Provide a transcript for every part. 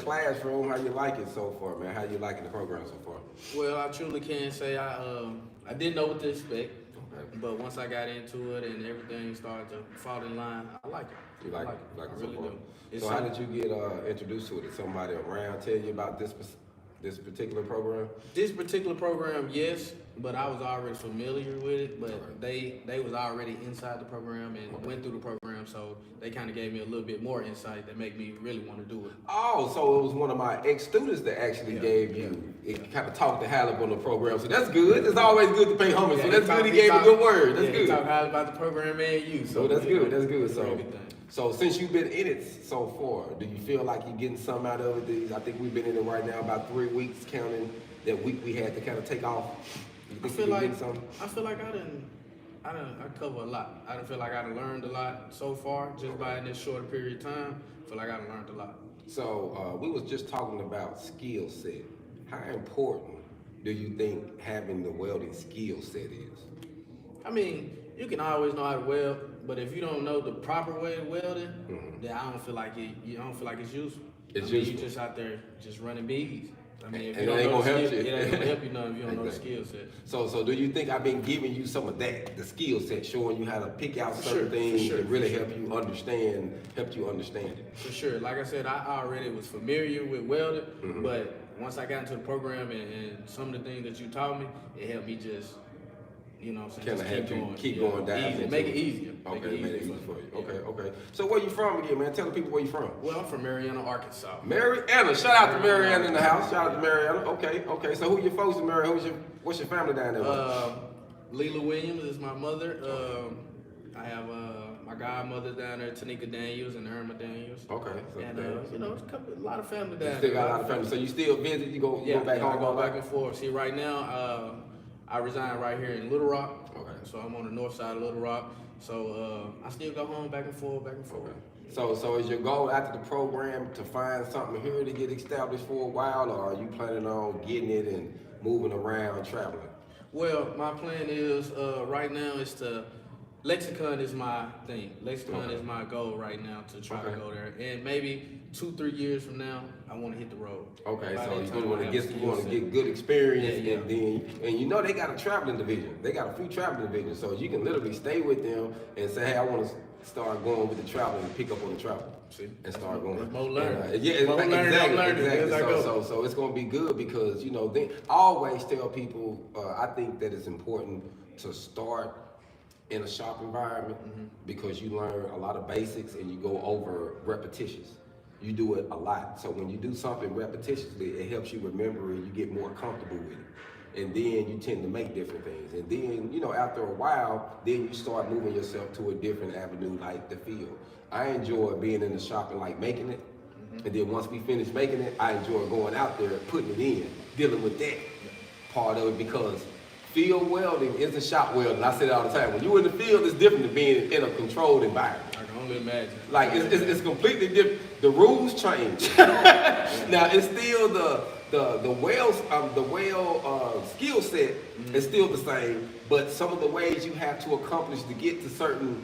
classroom. How you like it so far, man? How you liking the program so far? Well, I truly can say I didn't know what to expect, but once I got into it and everything started to fall in line, I like it. You like I it? You like it I so really far? do. So how did you get introduced to it? Did somebody around tell you about this particular program? This particular program, yes, but I was already familiar with it. But they was already inside the program and went through the program, so they kind of gave me a little bit more insight that made me really want to do it. Oh, so it was one of my ex-students that actually gave you. It kind of talked to Halib on the program, so that's good. It's always good to pay homage. So that's good. He gave a good word. That's good. He talked highly about the program and you. So that's good. That's good. So. So since you've been in it so far, do you feel like you're getting something out of it? I think we've been in it right now about 3 weeks, counting that week we had to kind of take off. I feel like I cover a lot. I feel like I done learned a lot so far just by in this short period of time. I feel like I done learned a lot. So we was just talking about skill set. How important do you think having the welding skill set is? I mean, you can always know how to weld, but if you don't know the proper way of welding, then I don't feel like it's useful. You just out there just running beads. I mean, if you don't know the skill, it ain't gonna help you none if you don't know the skill set. So do you think I've been giving you some of that, the skill set, showing you how to pick out certain things that really help you understand it? For sure. Like I said, I already was familiar with welding, but once I got into the program and some of the things that you taught me, it helped me just, keep going down. Make it easier. Okay, make it easier for you. Okay. So where you from again, man? Tell the people where you from. Well, I'm from Marianna, Arkansas. Marianna. Shout out to Marianna in the house. Shout out to Marianna. Okay. So who your folks in Marianna? What's your family down there? Leila Williams is my mother. I have my godmother down there, Tanika Daniels and Irma Daniels. Okay. So and a lot of family down there. Still got a lot of family. So you still visit? You go back home? I go back and forth. See, right now, I reside right here in Little Rock. Okay. So I'm on the north side of Little Rock. So I still go home back and forth. Okay. So is your goal after the program to find something here to get established for a while, or are you planning on getting it and moving around, traveling? Well, my plan is right now is Lexicon is my thing. Lexicon is my goal right now to try to go there. And maybe 2-3 years from now, I want to hit the road. Okay, so you want to get good experience, and you know they got a traveling division. They got a few traveling divisions, so you can literally stay with them and say, hey, I want to start going with the traveling and pick up on the travel. And start going. More learning. Exactly. So it's going to be good because they always tell people. I think that it's important to start in a shop environment because you learn a lot of basics and you go over repetitions. You do it a lot. So when you do something repetitiously, it helps you remember it, you get more comfortable with it. And then you tend to make different things. And then, after a while, then you start moving yourself to a different avenue like the field. I enjoy being in the shop and like making it. And then once we finish making it, I enjoy going out there, putting it in, dealing with that part of it because field welding isn't shop welding. I say it all the time. When you're in the field, it's different than being in a controlled environment. I can only imagine. Like it's completely different. The rules change. Now it's still the weld skill set is still the same, but some of the ways you have to accomplish to get to certain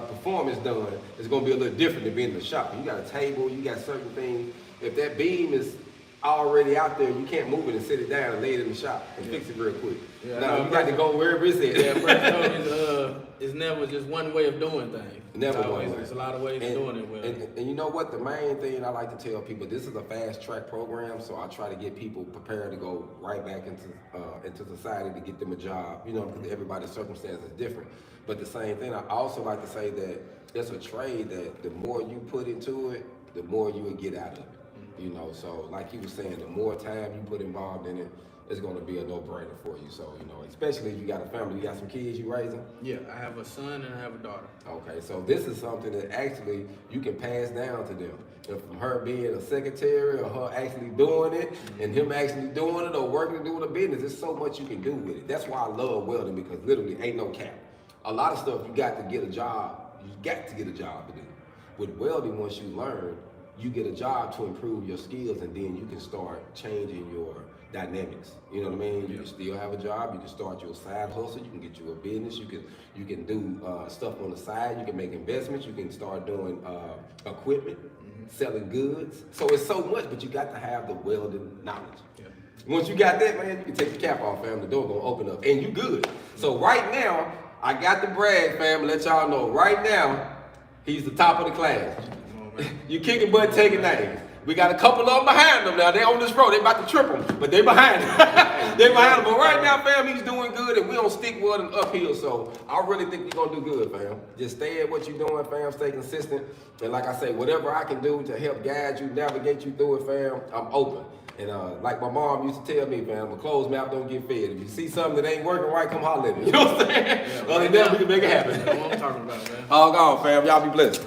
performance done is going to be a little different than being in the shop. You got a table, you got certain things. If that beam is already out there, you can't move it and sit it down and lay it in the shop and fix it real quick. Now you got to go wherever it's at. It's never just one way of doing things. Never one way. There's a lot of ways of doing it well. And you know what? The main thing I like to tell people, this is a fast track program, so I try to get people prepared to go right back into society to get them a job. Because everybody's circumstance is different. But the same thing, I also like to say that it's a trade that the more you put into it, the more you will get out of it. So like you were saying, the more time you put involved in it, it's going to be a no-brainer for you. So, especially if you got a family, you got some kids you raising? Yeah, I have a son and I have a daughter. Okay, so this is something that actually you can pass down to them. From her being a secretary or her actually doing it and him actually doing it or working and doing a business, there's so much you can do with it. That's why I love welding because literally ain't no cap. A lot of stuff you got to get a job. You got to get a job to do. With welding, once you learn, you get a job to improve your skills, and then you can start changing your dynamics. You know what I mean? You can still have a job. You can start your side hustle. You can get you a business. You can do stuff on the side. You can make investments. You can start doing equipment, selling goods. So it's so much, but you got to have the welding knowledge. Once you got that, man, you can take the cap off, fam. The door gonna open up, and you good. So right now, I got the brag, fam. Let y'all know. Right now, he's the top of the class. You kicking butt, taking names. We got a couple of them behind them now. They on this road. They about to trip them, but they behind him. They behind him. But right now, fam, he's doing good, and we on stick wood and uphill. So I really think we're gonna do good, fam. Just stay at what you're doing, fam. Stay consistent. And like I say, whatever I can do to help guide you, navigate you through it, fam, I'm open. And like my mom used to tell me, fam, a closed mouth don't get fed. If you see something that ain't working right, come holler at me. You know what I'm saying? Other than that, we can make it happen. That's what I'm talking about, man. All gone, fam. Y'all be blessed.